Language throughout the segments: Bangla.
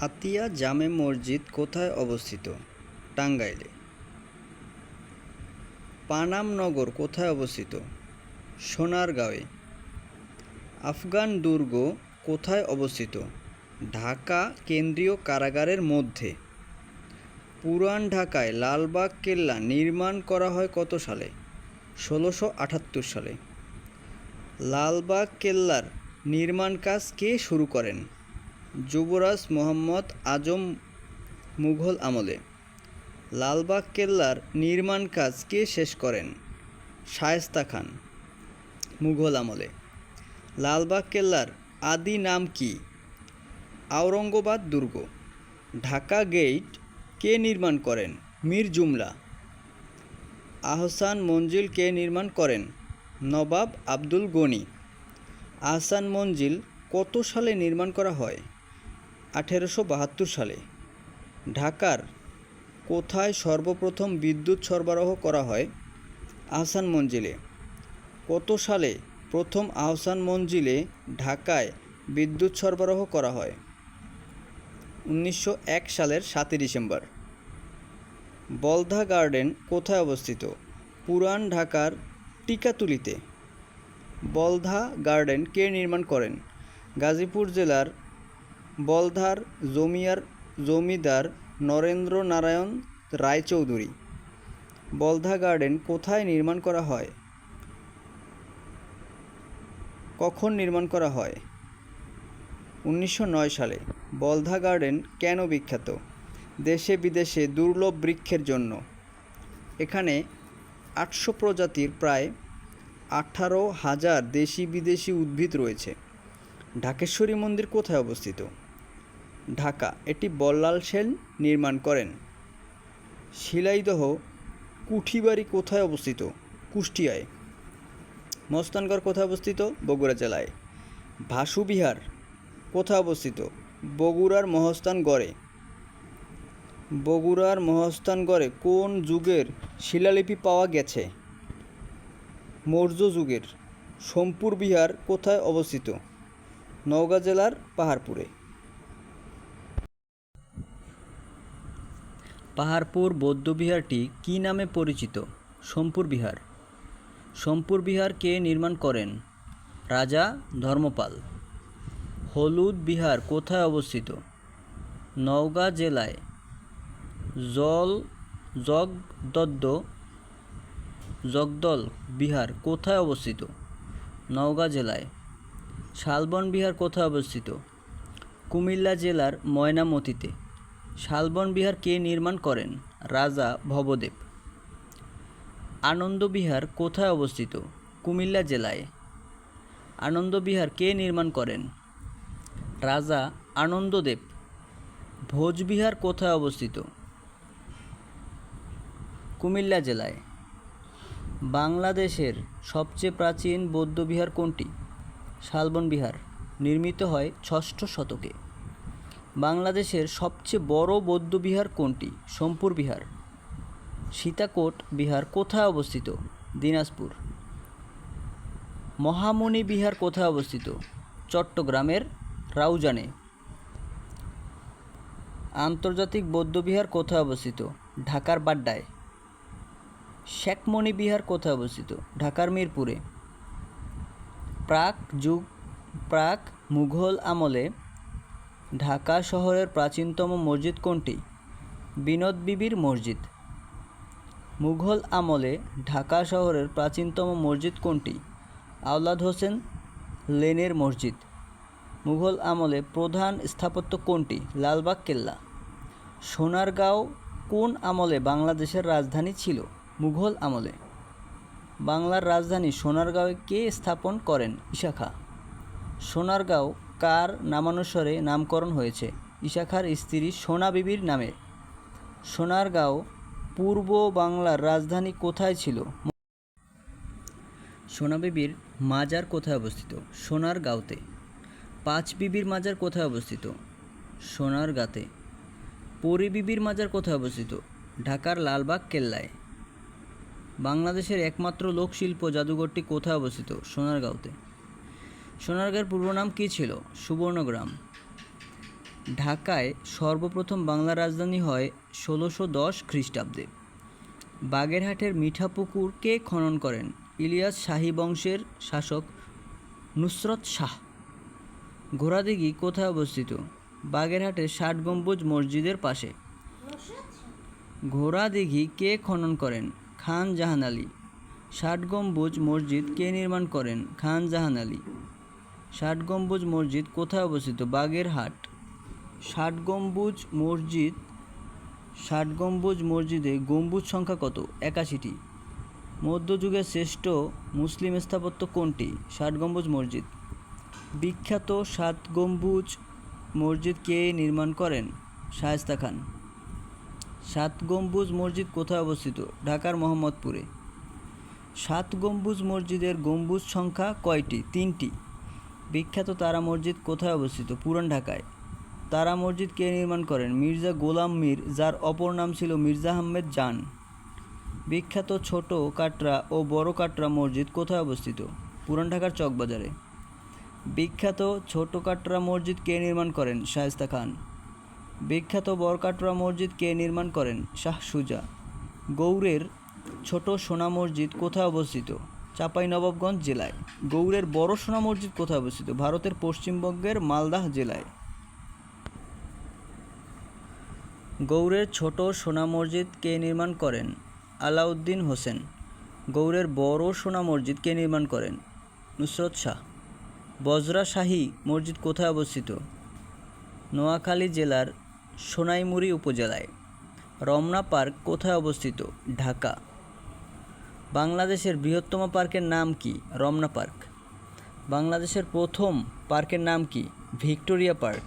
আতিয়া জামে মসজিদ কোথায় অবস্থিত? টাঙ্গাইলে। পানাম নগর কোথায় অবস্থিত? সোনারগাঁয়ে। আফগান দুর্গ কোথায় অবস্থিত? ঢাকা কেন্দ্রীয় কারাগারের মধ্যে। পুরান ঢাকায় লালবাগ কেল্লা নির্মাণ করা হয় কত সালে? ১৬৭৮ সালে। লালবাগ কেল্লার নির্মাণ কাজ কে শুরু করেন? যুবরাজ মোহাম্মদ আজম মুঘল আমলে। লালবাগ কেল্লার নির্মাণ কাজ কে শেষ করেন? শায়েস্তা খান মুঘল আমলে। লালবাগ কেল্লার আদি নাম কি? আওরঙ্গাবাদ দুর্গ। ঢাকা গেট কে নির্মাণ করেন? মীর জুমলা। আহসান মঞ্জিল কে নির্মাণ করেন? নবাব আব্দুল গনি। আহসান মঞ্জিল কত সালে নির্মাণ করা হয়? ১৮৭২ সালে। ঢাকার কোথায় সর্বপ্রথম বিদ্যুৎ সরবরাহ করা হয়? আহসান মঞ্জিলে। কত সালে প্রথম আহসান মঞ্জিলে ঢাকায় বিদ্যুৎ সরবরাহ করা হয়? ১৯০১ সালের ৭ই ডিসেম্বর। বলধা গার্ডেন কোথায় অবস্থিত? পুরান ঢাকার টিকাতুলিতে। বলধা গার্ডেন কে নির্মাণ করেন? গাজীপুর জেলার বলধার জমিদার নরেন্দ্র নারায়ণ রায়চৌধুরী। বলধা গার্ডেন কোথায় নির্মাণ করা হয়? কখন নির্মাণ করা হয়? ১৯০৯ সালে। বলধা গার্ডেন কেন বিখ্যাত? দেশে বিদেশে দুর্লভ বৃক্ষের জন্য। এখানে ৮০০ প্রজাতির প্রায় ১৮,০০০ দেশি বিদেশি উদ্ভিদ রয়েছে। ঢাকেশ্বরী মন্দির কোথায় অবস্থিত? ঢাকা। এটি বল্লাল সেন নির্মাণ করেন। শিলাইদহ কুঠিবাড়ি কোথায় অবস্থিত? কুষ্টিয়ায়। মস্তানগড় কোথায় অবস্থিত? বগুড়া জেলায়। ভাসু বিহার কোথায় অবস্থিত? বগুড়ার মহস্থানগড়ে। বগুড়ার মহস্থানগড়ে কোন যুগের শিলালিপি পাওয়া গেছে? মৌর্য যুগের। সোমপুর বিহার কোথায় অবস্থিত? নওগাঁ জেলার পাহাড়পুরে। পাহাড়পুর বৌদ্ধবিহারটি কী নামে পরিচিত? সোমপুর বিহার। সোমপুর বিহার কে নির্মাণ করেন? রাজা ধর্মপাল। হলুদ বিহার কোথায় অবস্থিত? নওগাঁ জেলায়। জগদল বিহার কোথায় অবস্থিত? নওগাঁ জেলায়। শালবন বিহার কোথায় অবস্থিত? কুমিল্লা জেলার ময়নামতিতে। শালবন বিহার কে নির্মাণ করেন? রাজা ভবদেব। আনন্দ বিহার কোথায় অবস্থিত? কুমিল্লা জেলায়। আনন্দ বিহার কে নির্মাণ করেন? রাজা আনন্দদেব। ভোজবিহার কোথায় অবস্থিত? কুমিল্লা জেলায়। বাংলাদেশের সবচেয়ে প্রাচীন বৌদ্ধবিহার কোনটি? শালবন বিহার। নির্মিত হয় ৬ষ্ঠ শতকে। বাংলাদেশের সবচেয়ে বড় বৌদ্ধবিহার কোনটি? সোমপুর বিহার। সীতাকোট বিহার কোথায় অবস্থিত? দিনাজপুর। মহামুনি বিহার কোথায় অবস্থিত? চট্টগ্রামের রাউজানে। আন্তর্জাতিক বৌদ্ধবিহার কোথায় অবস্থিত? ঢাকার বাড্ডায়। শেখমণি বিহার কোথায় অবস্থিত? ঢাকার মিরপুরে। প্রাক মুঘল আমলে ঢাকা শহরের প্রাচীনতম মসজিদ কোনটি? বিনোদ বিবির মসজিদ। মুঘল আমলে ঢাকা শহরের প্রাচীনতম মসজিদ কোনটি? আওলাদ হোসেন লেনের মসজিদ। মুঘল আমলে প্রধান স্থাপত্য কোনটি? লালবাগ কেল্লা। সোনারগাঁও কোন আমলে বাংলাদেশের রাজধানী ছিল? মুঘল আমলে। বাংলার রাজধানী সোনারগাঁও কে স্থাপন করেন? ঈসা খাঁ। সোনারগাঁও কার নামানুসারে নামকরণ হয়েছে? ঈসা খাঁর স্ত্রী সোনা বিবির নামে। সোনারগাঁও পূর্ব বাংলার রাজধানী কোথায় ছিল? সোনা বিবির মাজার কোথায় অবস্থিত? সোনারগাঁওতে। পাঁচ বিবির মাজার কোথায় অবস্থিত? সোনারগাঁতে। পরী বিবির মাজার কোথায় অবস্থিত? ঢাকার লালবাগ কেল্লায়। বাংলাদেশের একমাত্র লোকশিল্প জাদুঘরটি কোথায় অবস্থিত? সোনারগাঁওতে। সোনারগাঁয়ের পূর্ব নাম কী ছিল? সুবর্ণগ্রাম। ঢাকায় সর্বপ্রথম বাংলা রাজধানী হয় ১৬১০ খ্রিস্টাব্দে। বাগেরহাটের মিঠাপুকুর কে খনন করেন? ইলিয়াস শাহী বংশের শাসক নুসরত শাহ। ঘোড়াদিঘি কোথায় অবস্থিত? বাগেরহাটের ৬০ গম্বুজ মসজিদের পাশে। ঘোড়াদিঘি কে খনন করেন? খান জাহান আলী। ৬০ গম্বুজ মসজিদ কে নির্মাণ করেন? খান জাহান আলী। ৬০ গম্বুজ মসজিদ কোথায় অবস্থিত? বাগেরহাট। ৬০ গম্বুজ মসজিদে গম্বুজ সংখ্যা কত? ৮১টি। মধ্যযুগের শ্রেষ্ঠ মুসলিম স্থাপত্য কোনটি? ৬০ গম্বুজ মসজিদ। বিখ্যাত ৭ গম্বুজ মসজিদ কে নির্মাণ করেন? শায়েস্তা খান। ৭ গম্বুজ মসজিদ কোথায় অবস্থিত? ঢাকার মোহাম্মদপুরে। ৭ গম্বুজ মসজিদের গম্বুজ সংখ্যা কয়টি? ৩টি। বিখ্যাত তারা মসজিদ কোথায় অবস্থিত? পুরান ঢাকায়। তারা মসজিদ কে নির্মাণ করেন? মির্জা গোলাম মীর, যার অপর নাম ছিল মির্জা আহমেদ জান। বিখ্যাত ছোট কাটরা ও বড় কাটরা মসজিদ কোথায় অবস্থিত? পুরান ঢাকার চকবাজারে। বিখ্যাত ছোট কাটরা মসজিদ কে নির্মাণ করেন? শায়েস্তা খান। বিখ্যাত বড় কাটরা মসজিদ কে নির্মাণ করেন? শাহ সুজা। গৌড়ের ছোট সোনা মসজিদ কোথায় অবস্থিত? চাঁপাইনবাবগঞ্জ জেলায়। গৌড়ের বড় সোনা মসজিদ কোথায় অবস্থিত? ভারতের পশ্চিমবঙ্গের মালদাহ জেলায়। গৌড়ের ছোট সোনা মসজিদ কে নির্মাণ করেন? আলাউদ্দিন হোসেন। গৌড়ের বড় সোনা মসজিদ কে নির্মাণ করেন? নুসরত শাহ। বজরা শাহী মসজিদ কোথায় অবস্থিত? নোয়াখালী জেলার সোনাইমুড়ি উপজেলায়। রমনা পার্ক কোথায় অবস্থিত? ঢাকা। বাংলাদেশের বৃহত্তম পার্কের নাম কি? রমনা পার্ক। বাংলাদেশের প্রথম পার্কের নাম কি? Victoria park.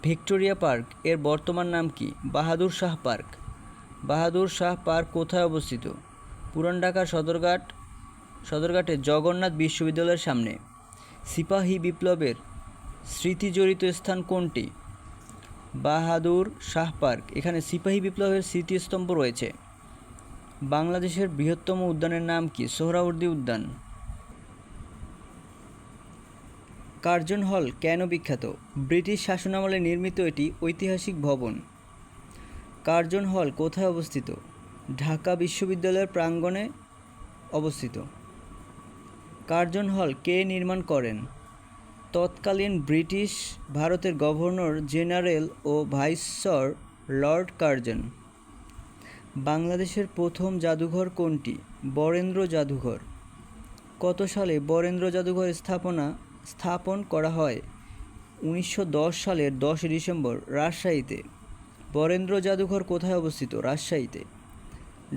ভিক্টোরিয়া পার্ক এর বর্তমান নাম কি? বাহাদুর শাহ পার্ক। বাহাদুর শাহ পার্ক কোথায় অবস্থিত? পুরান ঢাকার সদরঘাটে জগন্নাথ বিশ্ববিদ্যালয়ের সামনে। সিপাহী বিপ্লবের স্মৃতিজড়িত স্থান কোনটি? বাহাদুর শাহ পার্ক। এখানে সিপাহী বিপ্লবের স্মৃতিস্তম্ভ রয়েছে। বাংলাদেশের বৃহত্তম উদ্যানের নাম কি? সোহরাওয়ার্দী উদ্যান। কার্জন হল কেন বিখ্যাত? ব্রিটিশ শাসনামলে নির্মিত এটি ঐতিহাসিক ভবন। কার্জন হল কোথায় অবস্থিত? ঢাকা বিশ্ববিদ্যালয়ের প্রাঙ্গণে অবস্থিত। কার্জন হল কে নির্মাণ করেন? তৎকালীন ব্রিটিশ ভারতের গভর্নর জেনারেল ও ভাইসরয় লর্ড কার্জন। বাংলাদেশের প্রথম জাদুঘর কোনটি? বরেন্দ্র জাদুঘর। কত সালে বরেন্দ্র জাদুঘর স্থাপন করা হয়? ১৯১০ সালের ১০ ডিসেম্বর রাজশাহীতে। বরেন্দ্র জাদুঘর কোথায় অবস্থিত? রাজশাহীতে।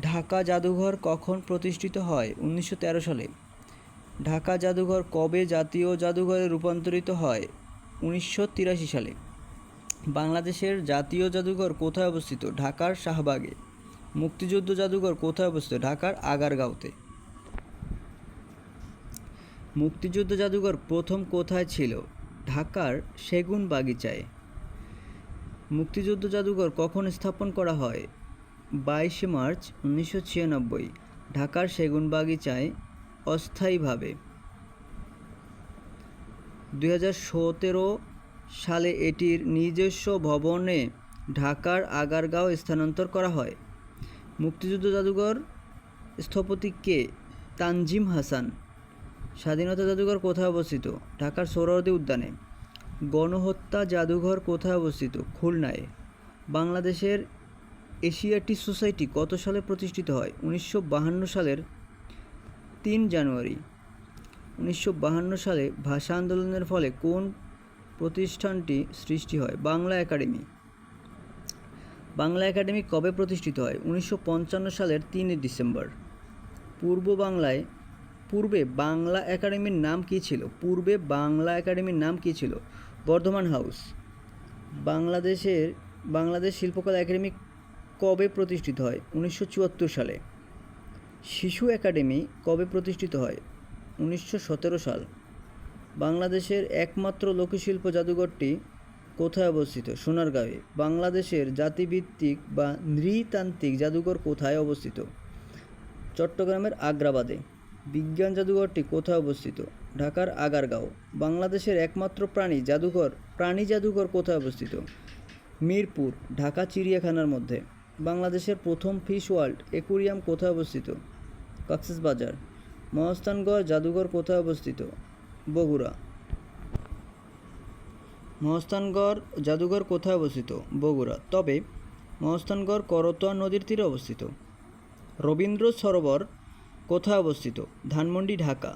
ঢাকা জাদুঘর কখন প্রতিষ্ঠিত হয়? ১৯১৩ সালে। ঢাকা জাদুঘর কবে জাতীয় জাদুঘরে রূপান্তরিত হয়? ১৯৮৩ সালে। বাংলাদেশের জাতীয় জাদুঘর কোথায় অবস্থিত? ঢাকার শাহবাগে। মুক্তিযুদ্ধ জাদুঘর কোথায় অবস্থিত? ঢাকার আগারগাঁওতে। মুক্তিযুদ্ধ জাদুঘর প্রথম কোথায় ছিল? ঢাকার সেগুনবাগিচায়। মুক্তিযুদ্ধ জাদুঘর কখন স্থাপন করা হয়? ২২ মার্চ ১৯৯৬ ঢাকার সেগুনবাগিচায় অস্থায়ীভাবে। ২০১৭ সালে এটির নিজস্ব ভবনে ঢাকার আগারগাঁও স্থানান্তর করা হয়। মুক্তিযুদ্ধ জাদুঘর স্থপতি কে? তানজিম হাসান। স্বাধীনতা জাদুঘর কোথায় অবস্থিত? ঢাকার সোহরাওয়ার্দী উদ্যানে। গণহত্যা জাদুঘর কোথায় অবস্থিত? খুলনায়। বাংলাদেশের এশিয়াটিক সোসাইটি কত সালে প্রতিষ্ঠিত হয়? ১৯৫২ সালের ৩ জানুয়ারি। ১৯৫২ সালে ভাষা আন্দোলনের ফলে কোন প্রতিষ্ঠানটি সৃষ্টি হয়? বাংলা একাডেমি। বাংলা একাডেমি কবে প্রতিষ্ঠিত হয়? ১৯৫৫ সালের ৩ ডিসেম্বর। পূর্বে বাংলা একাডেমির নাম কী ছিল? পূর্বে বাংলা একাডেমির নাম কী ছিল? বর্ধমান হাউস। বাংলাদেশ শিল্পকলা একাডেমি কবে প্রতিষ্ঠিত হয়? ১৯৭৪ সালে। শিশু একাডেমি কবে প্রতিষ্ঠিত হয়? ১৯১৭ সাল। বাংলাদেশের একমাত্র লোকশিল্প জাদুঘরটি কোথায় অবস্থিত? সোনারগাঁয়ে। বাংলাদেশের জাতিভিত্তিক বা নৃতান্ত্রিক জাদুঘর কোথায় অবস্থিত? চট্টগ্রামের আগ্রাবাদে। বিজ্ঞান জাদুঘরটি কোথায় অবস্থিত? ঢাকার আগারগাঁও। বাংলাদেশের একমাত্র প্রাণী জাদুঘর কোথায় অবস্থিত? মিরপুর, ঢাকা চিড়িয়াখানার মধ্যে। বাংলাদেশের প্রথম ফিশ ওয়ার্ল্ড অ্যাকুয়ারিয়াম কোথায় অবস্থিত? কক্সবাজার। মহাস্থানগড় জাদুঘর কোথায় অবস্থিত? বগুড়া। মহাস্থানগড় জাদুঘর কোথায় অবস্থিত? বগুড়া। তবে মহাস্থানগড় করতোয়া নদীর তীরে অবস্থিত। রবীন্দ্র সরোবর কোথায় অবস্থিত? ধানমন্ডি, ঢাকা।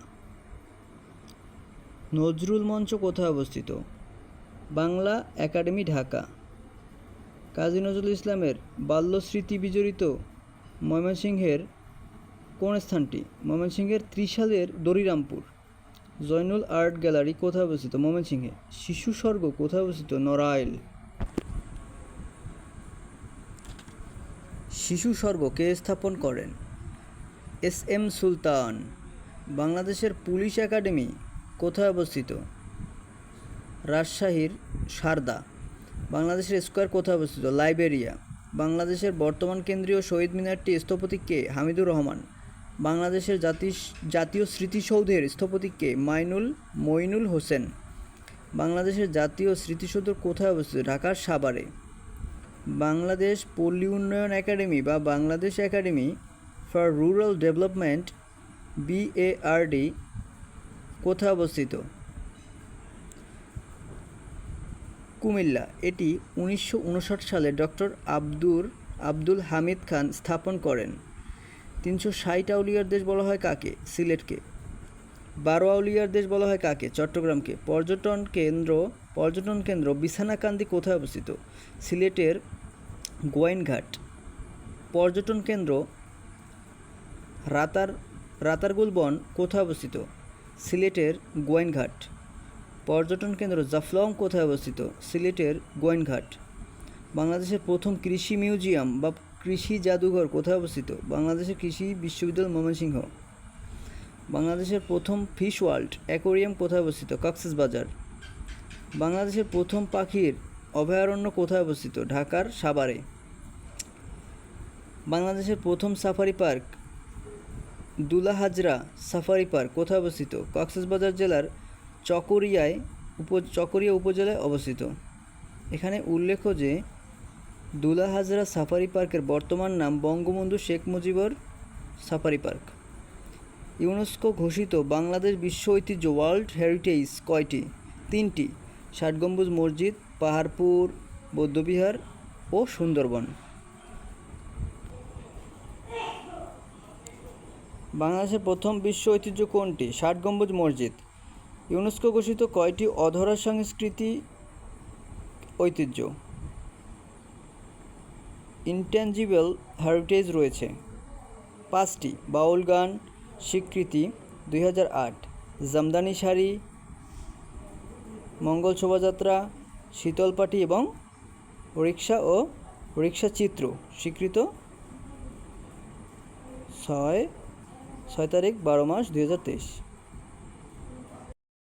নজরুল মঞ্চ কোথায় অবস্থিত? বাংলা একাডেমি, ঢাকা। কাজী নজরুল ইসলামের বাল্যস্মৃতি বিজড়িত ময়মনসিংহের কোন স্থানটি? ময়মনসিংহের ত্রিশালের দরিরামপুর। জয়নুল আর্ট গ্যালারি কোথায় অবস্থিত? ময়মনসিংহে। শিশু স্বর্গ কোথায় অবস্থিত? নড়াইল। শিশু স্বর্গ কে স্থাপন করেন? এস.এম. সুলতান। বাংলাদেশের পুলিশ একাডেমি কোথায় অবস্থিত? রাজশাহীর সারদা। বাংলাদেশের স্কয়ার কোথায় অবস্থিত? লাইবেরিয়া। বাংলাদেশের বর্তমান কেন্দ্রীয় শহীদ মিনারটি স্থপতি কে? হামিদুর রহমান। বাংলাদেশের জাতীয় স্মৃতিসৌধের স্থপতি কে? মইনুল হোসেন। বাংলাদেশের জাতীয় স্মৃতিসৌধ কোথায় অবস্থিত? ঢাকার সাভারে। বাংলাদেশ পল্লী উন্নয়ন একাডেমি বা Bangladesh academy for rural development BARD কোথায় অবস্থিত? কুমিল্লা। এটি 1959 সালে ডক্টর আব্দুল হামিদ খান স্থাপন করেন। 360 আউলিয়ার দেশ বলা হয় কাকে? সিলেটকে। 12 আউলিয়ার দেশ বলা হয় কাকে? চট্টগ্রামকে। পর্যটন কেন্দ্র বিছানাকান্দি কোথায় অবস্থিত? সিলেটের গোয়াইনঘাট। পর্যটন কেন্দ্র রাতারগুল বন কোথায় অবস্থিত? সিলেটের গোয়াইনঘাট। পর্যটন কেন্দ্র জাফলং কোথায় অবস্থিত? সিলেটের গোয়াইনঘাট। বাংলাদেশের প্রথম কৃষি মিউজিয়াম বা কৃষি জাদুঘর কোথায় অবস্থিত? বাংলাদেশের কৃষি বিশ্ববিদ্যালয়, ময়মনসিংহ। বাংলাদেশের প্রথম ফিশ ওয়ার্ল্ড অ্যাকোয়ারিয়াম কোথায় অবস্থিত? কক্সবাজার। বাংলাদেশের প্রথম পাখির অভয়ারণ্য কোথায় অবস্থিত? ঢাকার সাভারে। বাংলাদেশের প্রথম safari park Dulahazra safari park কোথায় অবস্থিত? কক্সবাজার জেলার চকরিয়া উপজেলায় অবস্থিত। এখানে উল্লেখ্য যে দুলাহাজরা সাফারি পার্কের বর্তমান নাম Bangabandhu Sheikh Mujibur safari park. UNESCO ঘোষিত বাংলাদেশ বিশ্ব ঐতিহ্য ওয়ার্ল্ড হেরিটেজ কয়টি? 3টি। 60 গম্বুজ মসজিদ, পাহাড়পুর বৌদ্ধবিহার ও সুন্দরবন। বাংলাদেশের প্রথম বিশ্ব ঐতিহ্য কোনটি? 60 গম্বুজ মসজিদ। ইউনেস্কো ঘোষিত কয়টি অধরা সংস্কৃতি ঐতিহ্য ইনট্যাঞ্জিবল হেরিটেজ রয়েছে? 5টি। বাউল গান স্বীকৃতি 2008। জামদানি শাড়ি, মঙ্গল শোভাযাত্রা, শীতল পাটি এবং রিক্সা চিত্র স্বীকৃত 6 তারিখ 12 মাস 2023।